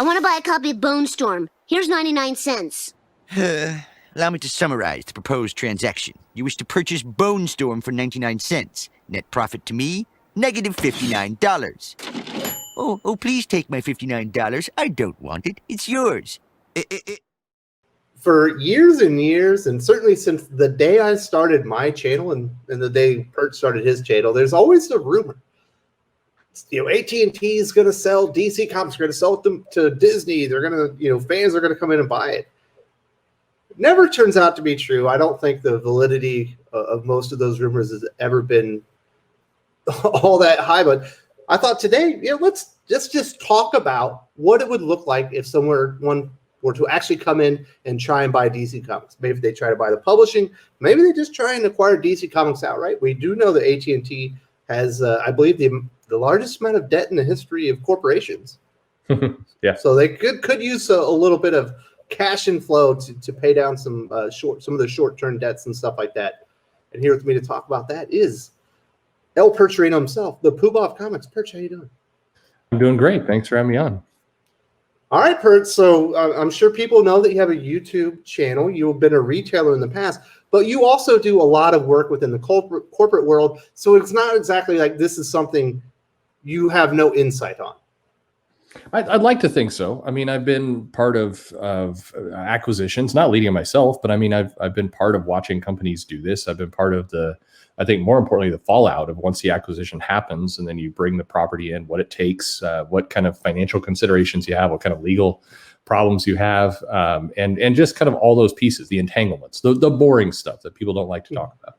I want to buy a copy of Bone Storm. Here's 99 cents. Allow me to summarize the proposed transaction. You wish to purchase Bone Storm for 99 cents. Net profit to me, negative $59. Oh, please take my $59. I don't want it. It's yours. For years and years, and certainly since the day I started my channel and the day Perch started his channel, there's always the rumor. AT&T is going to sell DC Comics. They're going to sell them to Disney. They're going to, fans are going to come in and buy it. Never turns out to be true. I don't think the validity of most of those rumors has ever been all that high. But I thought today, let's just talk about what it would look like if someone were to actually come in and try and buy DC Comics. Maybe they try to buy the publishing. Maybe they just try and acquire DC Comics outright. We do know that AT&T has, I believe, the largest amount of debt in the history of corporations. Yeah. So they could use a little bit of cash inflow to pay down some of the short-term debts and stuff like that. And here with me to talk about that is El Percherino himself, the Poobah of Comics. Perch, how you doing? I'm doing great. Thanks for having me on. All right, Perch. So I'm sure people know that you have a YouTube channel. You've been a retailer in the past, but you also do a lot of work within the corporate world. So it's not exactly like this is something you have no insight on. I'd like to think so. I mean, I've been part of acquisitions, not leading myself, but I mean, I've been part of watching companies do this. I've been part of I think more importantly, the fallout of once the acquisition happens, and then you bring the property in, what it takes, what kind of financial considerations you have, what kind of legal problems you have, and just kind of all those pieces, the entanglements, the boring stuff that people don't like to talk about.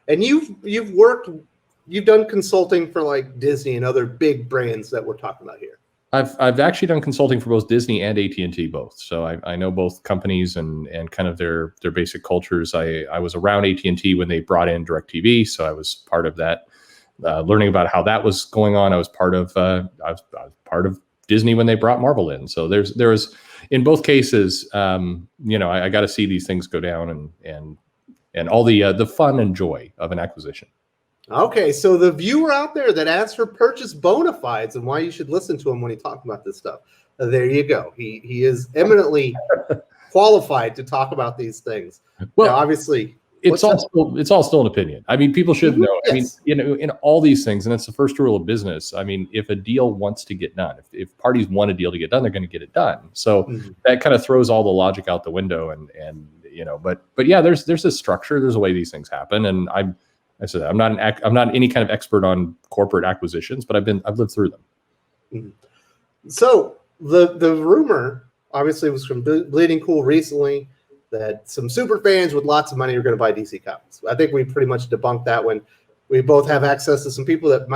And you've done consulting for like Disney and other big brands that we're talking about here. I've actually done consulting for both Disney and AT&T both. So I know both companies and kind of their basic cultures. I was around AT&T when they brought in DirecTV, so I was part of that, learning about how that was going on. I was part of Disney when they brought Marvel in. So there was in both cases, I got to see these things go down and all the fun and joy of an acquisition. Okay, so the viewer out there that asks for purchase bona fides and why you should listen to him when he talks about this stuff, there you go. He is eminently qualified to talk about these things. Well, now, obviously, it's all still an opinion. I mean, people should know. Yes. I mean, in all these things, and it's the first rule of business. I mean, if a deal wants to get done, if parties want a deal to get done, they're going to get it done. So that kind of throws all the logic out the window. And but yeah, there's a structure. There's a way these things happen, and I'm not any kind of expert on corporate acquisitions, but I've lived through them. So the rumor obviously was from Bleeding Cool recently that some super fans with lots of money are going to buy DC Comics. I think we pretty much debunked that when we both have access to some people that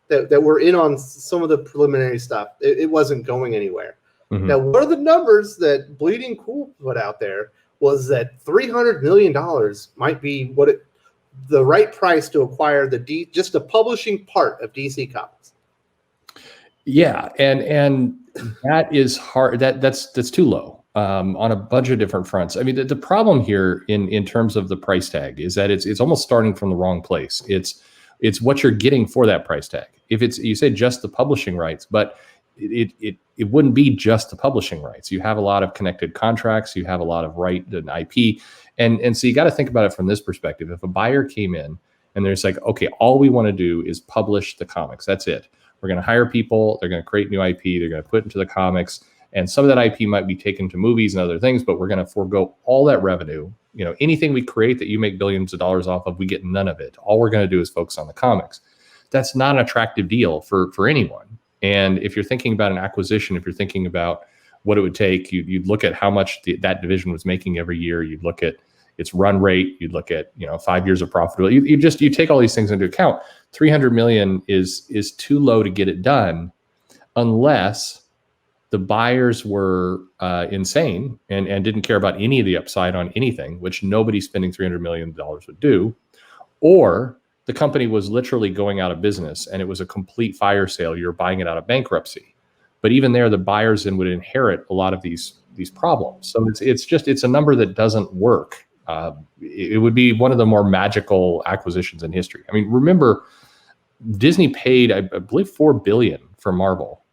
that were in on some of the preliminary stuff. It wasn't going anywhere. Mm-hmm. Now, one of the numbers that Bleeding Cool put out there was that $300 million might be the right price to acquire just the publishing part of DC Comics. Yeah, and that is hard. That's too low on a bunch of different fronts. I mean, the problem here in terms of the price tag is that it's almost starting from the wrong place. It's what you're getting for that price tag. If you say just the publishing rights, but it wouldn't be just the publishing rights. You have a lot of connected contracts. You have a lot of right and IP. And so you got to think about it from this perspective. If a buyer came in and there's like, okay, all we want to do is publish the comics. That's it. We're going to hire people. They're going to create new IP. They're going to put into the comics. And some of that IP might be taken to movies and other things, but we're going to forego all that revenue. Anything we create that you make billions of dollars off of, we get none of it. All we're going to do is focus on the comics. That's not an attractive deal for anyone. And if you're thinking about an acquisition, if you're thinking about what it would take, you'd look at how much that division was making every year. You'd look at its run rate. You'd look at 5 years of profitability. You take all these things into account. $300 million is too low to get it done, unless the buyers were insane and didn't care about any of the upside on anything, which nobody spending $300 million would do, or the company was literally going out of business and it was a complete fire sale. You're buying it out of bankruptcy. But even there, the buyers then would inherit a lot of these problems. So it's a number that doesn't work. It would be one of the more magical acquisitions in history. I mean, remember, Disney paid, I believe, $4 billion for Marvel.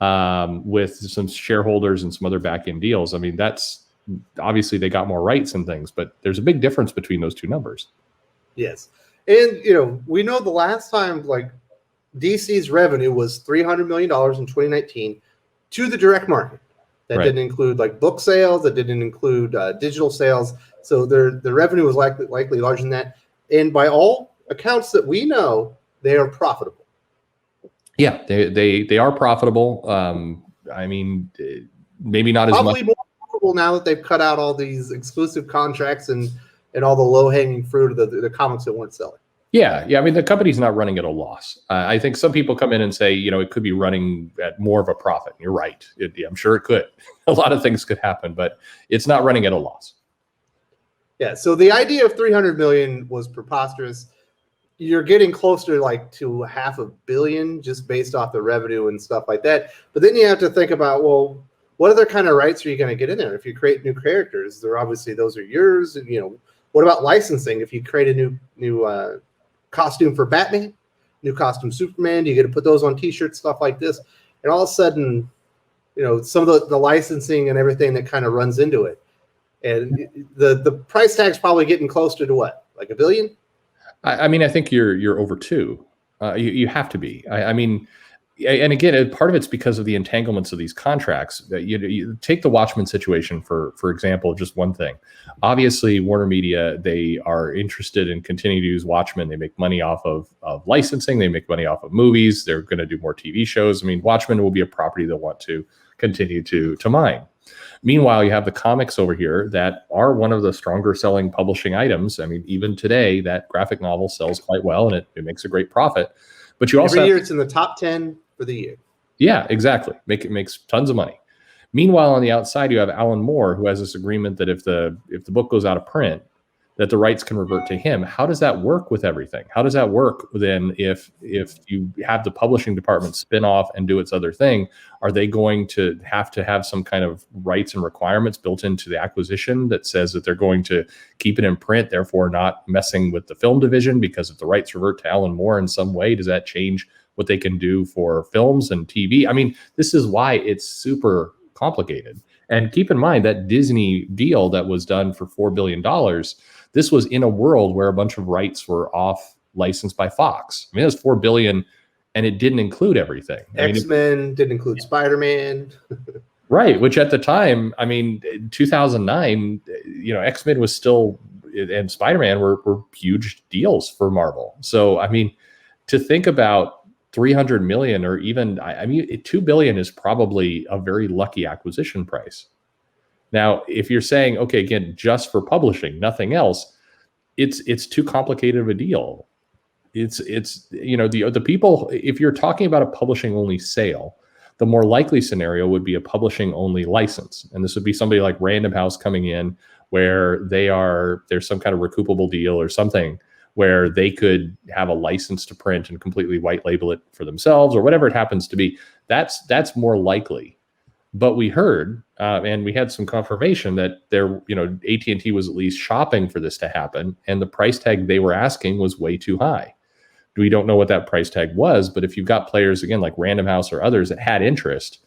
with some shareholders and some other back-end deals. I mean, that's obviously they got more rights and things, but there's a big difference between those two numbers. Yes. And, we know the last time, like, DC's revenue was $300 million in 2019 to the direct market. That didn't include, like, book sales. That didn't include digital sales. So their revenue was likely larger than that. And by all accounts that we know, they are profitable. Yeah, they are profitable. I mean, maybe not Probably as much. More profitable now that they've cut out all these exclusive contracts and all the low-hanging fruit of the comics that weren't selling. Yeah. I mean, the company's not running at a loss. I think some people come in and say, it could be running at more of a profit. You're right. I'm sure it could. A lot of things could happen, but it's not running at a loss. Yeah. So the idea of 300 million was preposterous. You're getting closer to $500 million just based off the revenue and stuff like that. But then you have to think about, well, what other kind of rights are you going to get in there? If you create new characters, those are yours. And, what about licensing? If you create a new costume for Batman, new costume Superman, you get to put those on T-shirts, stuff like this. And all of a sudden, some of the licensing and everything that kind of runs into it. And the price tag's probably getting closer to what, like $1 billion? I mean, I think you're over two. You have to be. I mean, and again, part of it's because of the entanglements of these contracts. You take the Watchmen situation for example, just one thing. Obviously, Warner Media, they are interested in continuing to use Watchmen. They make money off of licensing. They make money off of movies. They're going to do more TV shows. I mean, Watchmen will be a property they'll want to continue to mine. Meanwhile, you have the comics over here that are one of the stronger selling publishing items. I mean, even today, that graphic novel sells quite well, and it makes a great profit. But you also every year it's in the top 10 for the year. Yeah, exactly. It makes tons of money. Meanwhile, on the outside, you have Alan Moore, who has this agreement that if the book goes out of print, that the rights can revert to him. How does that work with everything? How does that work then if you have the publishing department spin off and do its other thing? Are they going to have some kind of rights and requirements built into the acquisition that says that they're going to keep it in print, therefore not messing with the film division? Because if the rights revert to Alan Moore in some way, does that change what they can do for films and TV? I mean, this is why it's super complicated. And keep in mind that Disney deal that was done for $4 billion, this was in a world where a bunch of rights were off licensed by Fox. I mean, it was $4 billion and it didn't include everything. X-Men didn't include Spider-Man. Right. Which at the time, I mean, 2009, X-Men was still, and Spider-Man were huge deals for Marvel. So, I mean, to think about 300 million or even, I mean, $2 billion is probably a very lucky acquisition price. Now, if you're saying, okay, again, just for publishing, nothing else, it's too complicated of a deal. It's the people, if you're talking about a publishing only sale, the more likely scenario would be a publishing only license. And this would be somebody like Random House coming in where there's some kind of recoupable deal or something where they could have a license to print and completely white label it for themselves or whatever it happens to be. That's more likely. But we heard, and we had some confirmation that AT&T was at least shopping for this to happen, and the price tag they were asking was way too high. We don't know what that price tag was, but if you've got players, again, like Random House or others that had interest,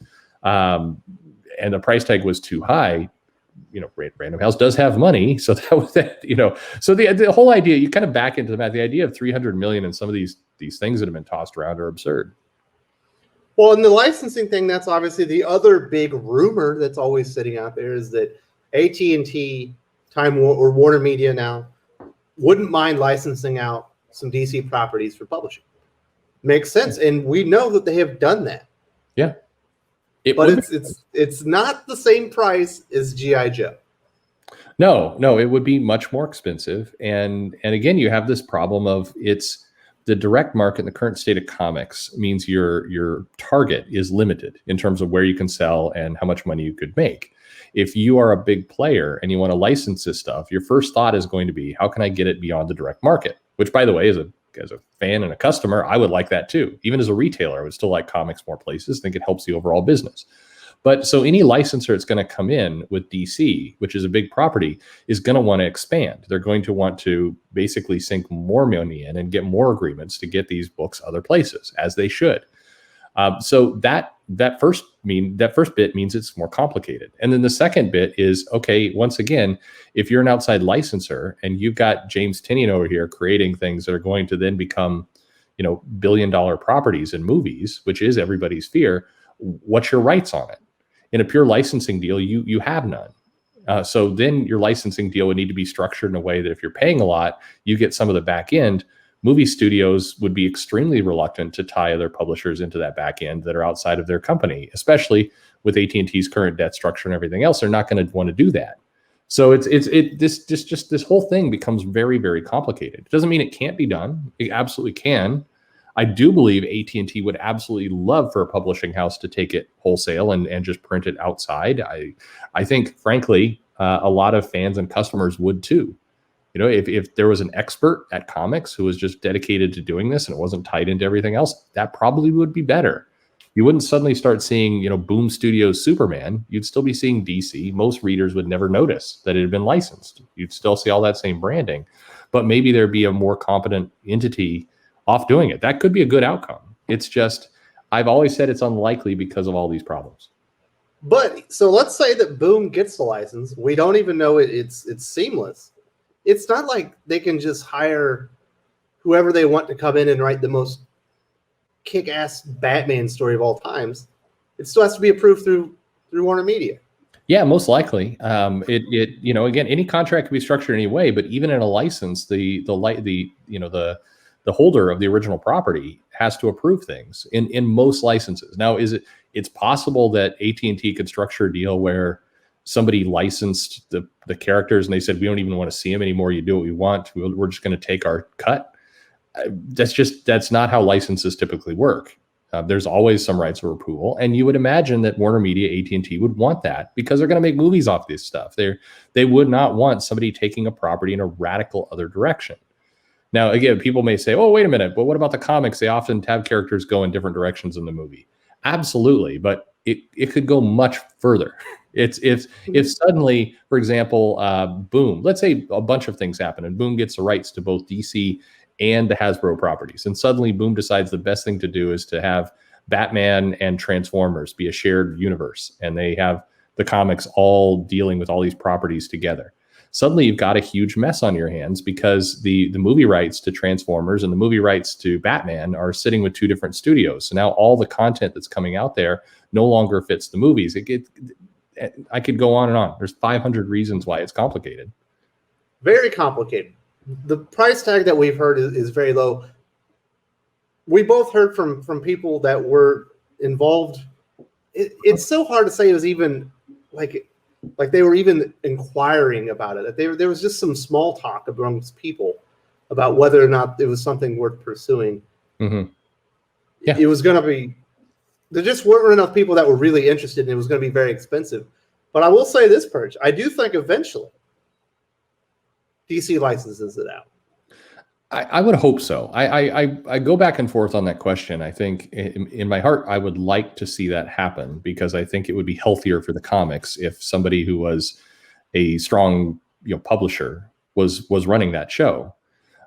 and the price tag was too high, Random House does have money, so that was so the whole idea, you kind of back into the math, the idea of 300 million and some of these things that have been tossed around are absurd. Well, in the licensing thing, that's obviously the other big rumor that's always sitting out there is that AT&T, or Warner Media now, wouldn't mind licensing out some DC properties for publishing. Makes sense, and we know that they have done that. Yeah, but it's not the same price as G.I. Joe. No, it would be much more expensive, and again, you have this problem of the direct market in the current state of comics means your target is limited in terms of where you can sell and how much money you could make. If you are a big player and you want to license this stuff, your first thought is going to be, how can I get it beyond the direct market? Which, by the way, as a fan and a customer, I would like that too. Even as a retailer, I would still like comics more places. I think it helps the overall business. But so any licensor that's going to come in with DC, which is a big property, is going to want to expand. They're going to want to basically sink more money in and get more agreements to get these books other places, as they should. So that that first bit means it's more complicated. And then the second bit is, okay, once again, if you're an outside licensor and you've got James Tinian over here creating things that are going to then become, billion-dollar properties in movies, which is everybody's fear, what's your rights on it? In a pure licensing deal, you have none. So then your licensing deal would need to be structured in a way that if you're paying a lot, you get some of the back end. Movie studios would be extremely reluctant to tie their publishers into that back end that are outside of their company, especially with AT&T's current debt structure and everything else. They're not going to want to do that. So this whole thing becomes very, very complicated. It doesn't mean it can't be done. It absolutely can. I do believe AT&T would absolutely love for a publishing house to take it wholesale and just print it outside. I think, frankly, a lot of fans and customers would too. If there was an expert at comics who was just dedicated to doing this and it wasn't tied into everything else, that probably would be better. You wouldn't suddenly start seeing, Boom Studios Superman. You'd still be seeing DC. Most readers would never notice that it had been licensed. You'd still see all that same branding, but maybe there'd be a more competent entity off doing it. That could be a good outcome. It's just, I've always said it's unlikely because of all these problems. But so let's say that Boom gets the license. We don't even know it's seamless. It's not like they can just hire whoever they want to come in and write the most kick-ass Batman story of all times. It still has to be approved through Warner Media. Yeah, most likely. Again, any contract can be structured any way, but even in a license, the holder of the original property has to approve things in most licenses. Now, it's possible that AT&T could structure a deal where somebody licensed the characters and they said, we don't even want to see them anymore. You do what we want. We're just going to take our cut. That's not how licenses typically work. There's always some rights of approval. And you would imagine that Warner Media, AT&T would want that because they're going to make movies off this stuff. They would not want somebody taking a property in a radical other direction. Now, again, people may say, oh, wait a minute, but what about the comics? They often have characters go in different directions in the movie. Absolutely, but it could go much further. If suddenly, for example, Boom, let's say a bunch of things happen and Boom gets the rights to both DC and the Hasbro properties. And suddenly Boom decides the best thing to do is to have Batman and Transformers be a shared universe. And they have the comics all dealing with all these properties together. Suddenly you've got a huge mess on your hands because the movie rights to Transformers and the movie rights to Batman are sitting with two different studios. So now all the content that's coming out there no longer fits the movies. I could go on and on. There's 500 reasons why it's complicated. Very complicated. The price tag that we've heard is very low. We both heard from people that were involved. It's so hard to say it was even like they were even inquiring about it. There was just some small talk amongst people about whether or not it was something worth pursuing. Mm-hmm. Yeah. It was going to be, there just weren't enough people that were really interested, and it was going to be very expensive. But I will say this, Perch, I do think eventually DC licenses it out. I would hope so. I go back and forth on that question. I think in my heart, I would like to see that happen because I think it would be healthier for the comics if somebody who was a strong publisher was running that show.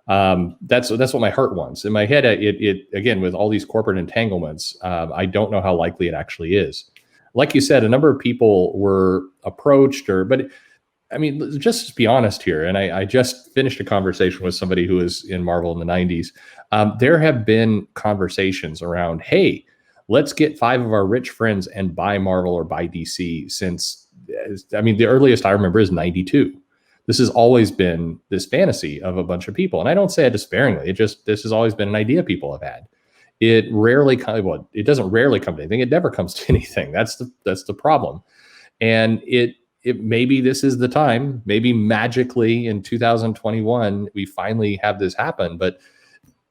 That's what my heart wants. In my head, it again, with all these corporate entanglements, I don't know how likely it actually is. Like you said, a number of people were approached, but I mean, just be honest here. And I just finished a conversation with somebody who was in Marvel in the 90s. There have been conversations around, hey, let's get 5 of our rich friends and buy Marvel or buy DC since, the earliest I remember is 92. This has always been this fantasy of a bunch of people. And I don't say it despairingly. This has always been an idea people have had. It doesn't rarely come to anything. It never comes to anything. That's the problem. And it maybe this is the time, maybe magically in 2021, we finally have this happen. But,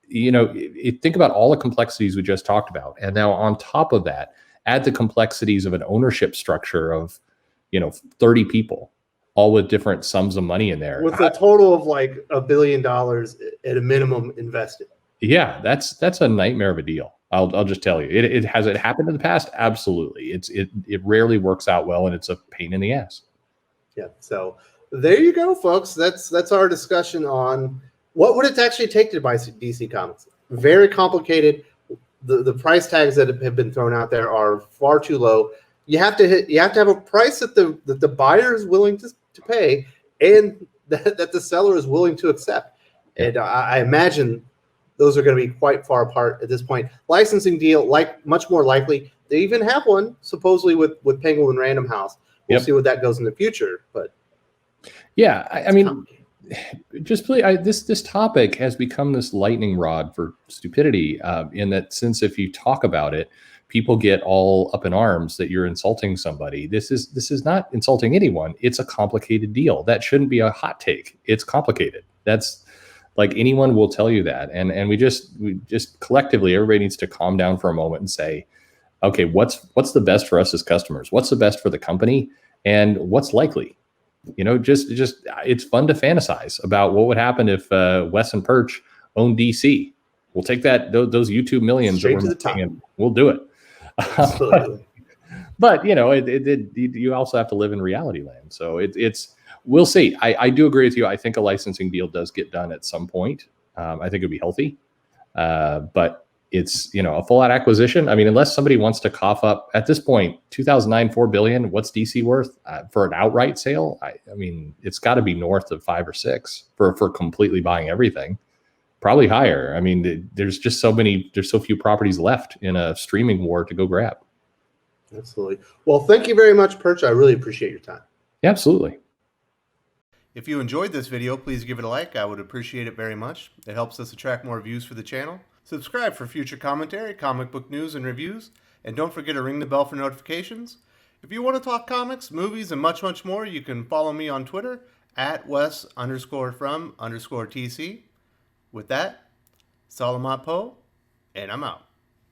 think about all the complexities we just talked about. And now on top of that, add the complexities of an ownership structure of, 30 people, all with different sums of money in there. With a total of like $1 billion at a minimum invested. Yeah, that's a nightmare of a deal. I'll just tell you, it has it happened in the past? Absolutely. It rarely works out well, and it's a pain in the ass. Yeah. So there you go, folks. That's our discussion on what would it actually take to buy DC Comics. Very complicated. the price tags that have been thrown out there are far too low. You have to have a price that the buyer is willing to pay, and that the seller is willing to accept. And I imagine those are going to be quite far apart at this point. Licensing deal, much more likely. They even have one supposedly with Penguin Random House. We'll see what that goes in the future. But yeah, I mean, just please, this topic has become this lightning rod for stupidity. In that, since if you talk about it, people get all up in arms that you're insulting somebody. This is not insulting anyone. It's a complicated deal. That shouldn't be a hot take. It's complicated. That's like anyone will tell you that. And we just collectively, everybody needs to calm down for a moment and say, okay, what's the best for us as customers? What's the best for the company? And what's likely? You know, just it's fun to fantasize about what would happen if Wes and Perch owned DC. We'll take those YouTube millions straight that to we're the top. making, we'll do it. Absolutely. But you know, you also have to live in reality land. So it's we'll see. I do agree with you. I think a licensing deal does get done at some point. I think it'd be healthy, but it's, you know, a full out acquisition. I mean, unless somebody wants to cough up at this point, 2009, $4 billion. What's DC worth for an outright sale? I mean, it's got to be north of 5 or 6 for completely buying everything. Probably higher. I mean, there's so few properties left in a streaming war to go grab. Absolutely. Well, thank you very much, Perch. I really appreciate your time. Yeah, absolutely. If you enjoyed this video, please give it a like. I would appreciate it very much. It helps us attract more views for the channel. Subscribe for future commentary, comic book news, and reviews. And don't forget to ring the bell for notifications. If you want to talk comics, movies, and much, much more, you can follow me on Twitter at Wes_from_TC. With that, Salamat Po, and I'm out.